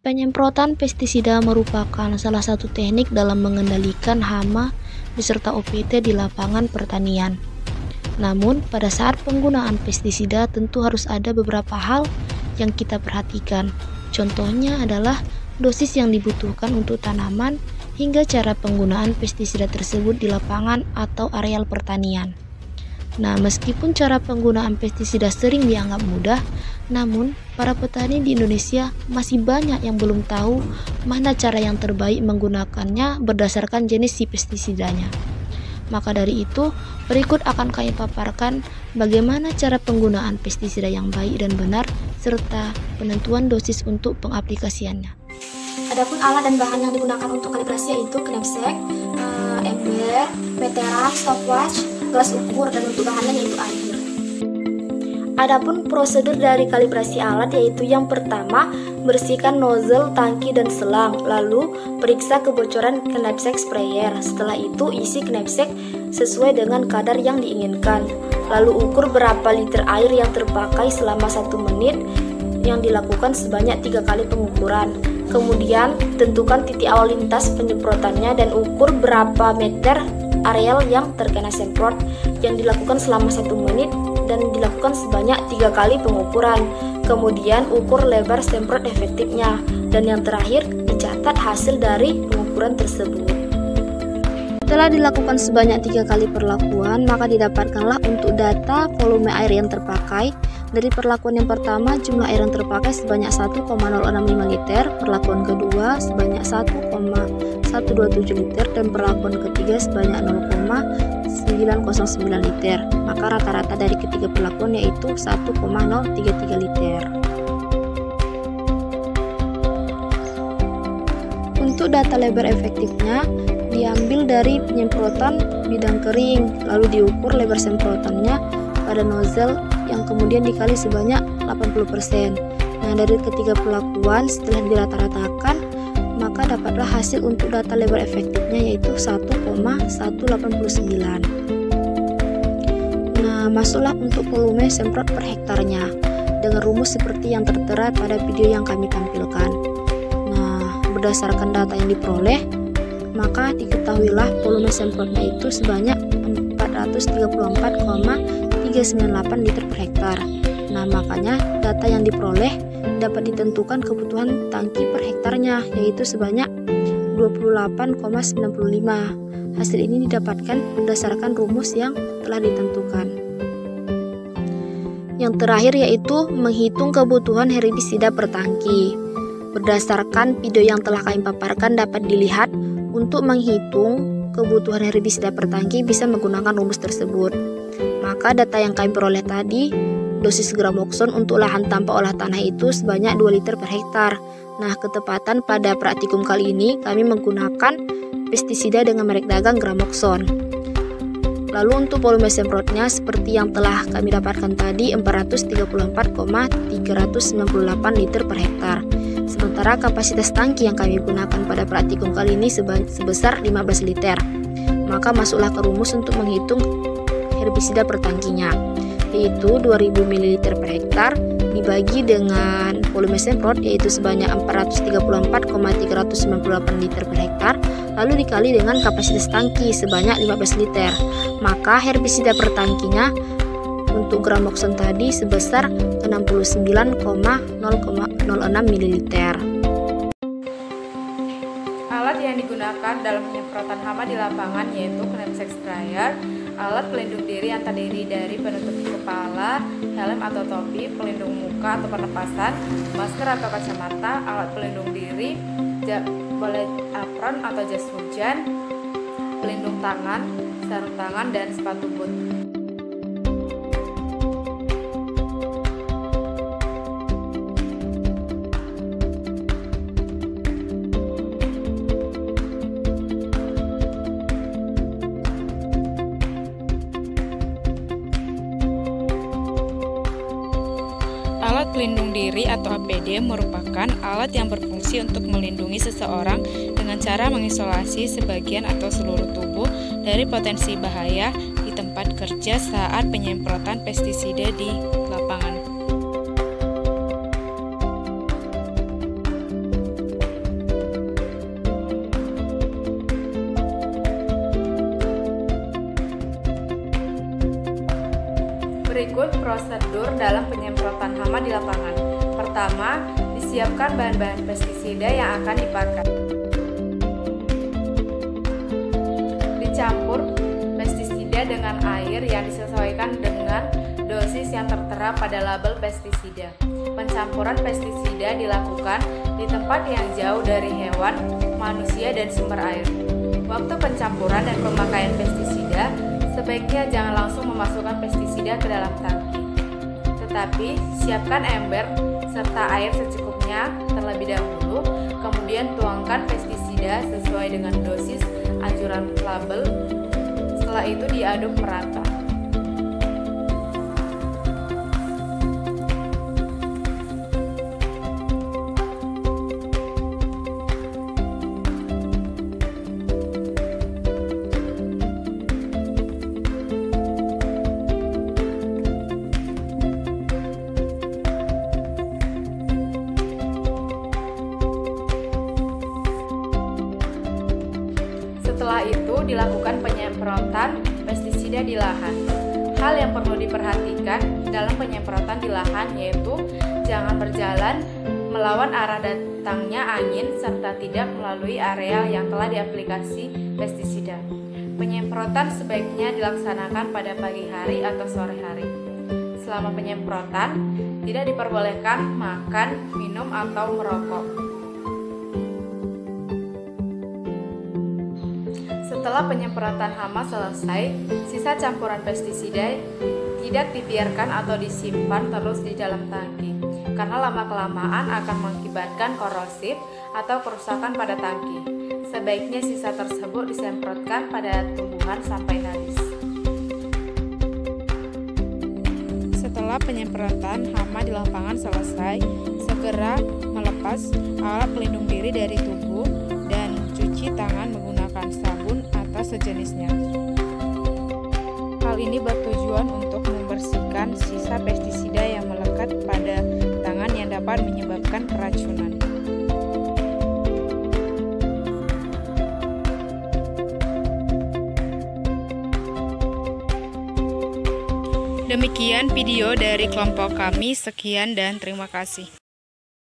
Penyemprotan pestisida merupakan salah satu teknik dalam mengendalikan hama beserta OPT di lapangan pertanian. Namun, pada saat penggunaan pestisida tentu harus ada beberapa hal yang kita perhatikan. Contohnya adalah dosis yang dibutuhkan untuk tanaman hingga cara penggunaan pestisida tersebut di lapangan atau areal pertanian. Nah, meskipun cara penggunaan pestisida sering dianggap mudah, namun para petani di Indonesia masih banyak yang belum tahu mana cara yang terbaik menggunakannya berdasarkan jenis si pestisidanya. Maka dari itu, berikut akan kami paparkan bagaimana cara penggunaan pestisida yang baik dan benar serta penentuan dosis untuk pengaplikasiannya. Adapun alat dan bahan yang digunakan untuk kalibrasi yaitu knapsack, ember, meteran, stopwatch, gelas ukur, dan untuk bahannya yaitu air. Adapun prosedur dari kalibrasi alat yaitu yang pertama, bersihkan nozzle, tangki, dan selang, lalu periksa kebocoran knapsack sprayer. Setelah itu isi knapsack sesuai dengan kadar yang diinginkan. Lalu ukur berapa liter air yang terpakai selama 1 menit yang dilakukan sebanyak 3 kali pengukuran. Kemudian tentukan titik awal lintas penyemprotannya dan ukur berapa meter areal yang terkena semprot yang dilakukan selama 1 menit dan dilakukan sebanyak 3 kali pengukuran. Kemudian ukur lebar semprot efektifnya dan yang terakhir dicatat hasil dari pengukuran tersebut. Setelah dilakukan sebanyak 3 kali perlakuan, maka didapatkanlah untuk data volume air yang terpakai. Dari perlakuan yang pertama, jumlah air yang terpakai sebanyak 1,065 liter, perlakuan kedua sebanyak 1,127 liter, dan perlakuan ketiga sebanyak 0,909 liter. Maka rata-rata dari ketiga perlakuan yaitu 1,033 liter. Untuk data lebar efektifnya diambil dari penyemprotan bidang kering, lalu diukur lebar semprotannya pada nozzle yang kemudian dikali sebanyak 80%. Nah, dari ketiga perlakuan setelah dirata-ratakan, maka dapatlah hasil untuk data lebar efektifnya yaitu 1,189. Nah, masuklah untuk volume semprot per hektarnya dengan rumus seperti yang tertera pada video yang kami tampilkan. Nah, berdasarkan data yang diperoleh, maka diketahuilah volume semprotnya itu sebanyak 434,398 liter per hektar. Nah, makanya data yang diperoleh dapat ditentukan kebutuhan tangki per hektarnya yaitu sebanyak 28,95. Hasil ini didapatkan berdasarkan rumus yang telah ditentukan. Yang terakhir yaitu menghitung kebutuhan herbisida per tangki. Berdasarkan video yang telah kami paparkan dapat dilihat untuk menghitung kebutuhan herbisida per tangki bisa menggunakan rumus tersebut. Maka data yang kami peroleh tadi, dosis Gramoxone untuk lahan tanpa olah tanah itu sebanyak 2 liter per hektar. Nah, ketepatan pada praktikum kali ini kami menggunakan pestisida dengan merek dagang Gramoxone. Lalu untuk volume semprotnya seperti yang telah kami dapatkan tadi 434,398 liter per hektar. Sementara kapasitas tangki yang kami gunakan pada praktikum kali ini sebesar 15 liter. Maka masuklah ke rumus untuk menghitung herbisida per tangkinya, yaitu 2000 ml per hektar dibagi dengan volume semprot yaitu sebanyak 434,398 liter per hektar, lalu dikali dengan kapasitas tangki sebanyak 15 liter. Maka herbisida per tangkinya untuk Gramoxone tadi sebesar 69,006 ml. Alat yang digunakan dalam penyemprotan hama di lapangan yaitu knapsack sprayer, alat pelindung diri yang terdiri dari penutup kepala, helm atau topi, pelindung muka atau pernapasan, masker atau kacamata, alat pelindung diri, boleh apron atau jas hujan, pelindung tangan, sarung tangan, dan sepatu boot. pelindung diri atau APD merupakan alat yang berfungsi untuk melindungi seseorang dengan cara mengisolasi sebagian atau seluruh tubuh dari potensi bahaya di tempat kerja saat penyemprotan pestisida di lapangan. Berikut prosedur dalam penyemprotan hama di lapangan. Pertama, disiapkan bahan-bahan pestisida yang akan dipakai. Dicampur pestisida dengan air yang disesuaikan dengan dosis yang tertera pada label pestisida. Pencampuran pestisida dilakukan di tempat yang jauh dari hewan, manusia, dan sumber air. Waktu pencampuran dan pemakaian pestisida, sebaiknya jangan langsung memasukkan pestisida ke dalam tangki, tetapi siapkan ember serta air secukupnya terlebih dahulu, kemudian tuangkan pestisida sesuai dengan dosis anjuran label. Setelah itu diaduk merata. Setelah itu dilakukan penyemprotan pestisida di lahan. Hal yang perlu diperhatikan dalam penyemprotan di lahan yaitu jangan berjalan melawan arah datangnya angin serta tidak melalui area yang telah diaplikasi pestisida. Penyemprotan sebaiknya dilaksanakan pada pagi hari atau sore hari. Selama penyemprotan tidak diperbolehkan makan, minum, atau merokok. Setelah penyemprotan hama selesai, sisa campuran pestisida tidak dibiarkan atau disimpan terus di dalam tangki, karena lama-kelamaan akan mengakibatkan korosif atau kerusakan pada tangki. Sebaiknya sisa tersebut disemprotkan pada tumbuhan sampai habis. Setelah penyemprotan hama di lapangan selesai, segera melepas alat pelindung diri dari tubuh dan cuci tangan menggunakan sabun atau sejenisnya. Hal ini bertujuan untuk membersihkan sisa pestisida yang melekat pada tangan yang dapat menyebabkan keracunan. Demikian video dari kelompok kami. Sekian dan terima kasih.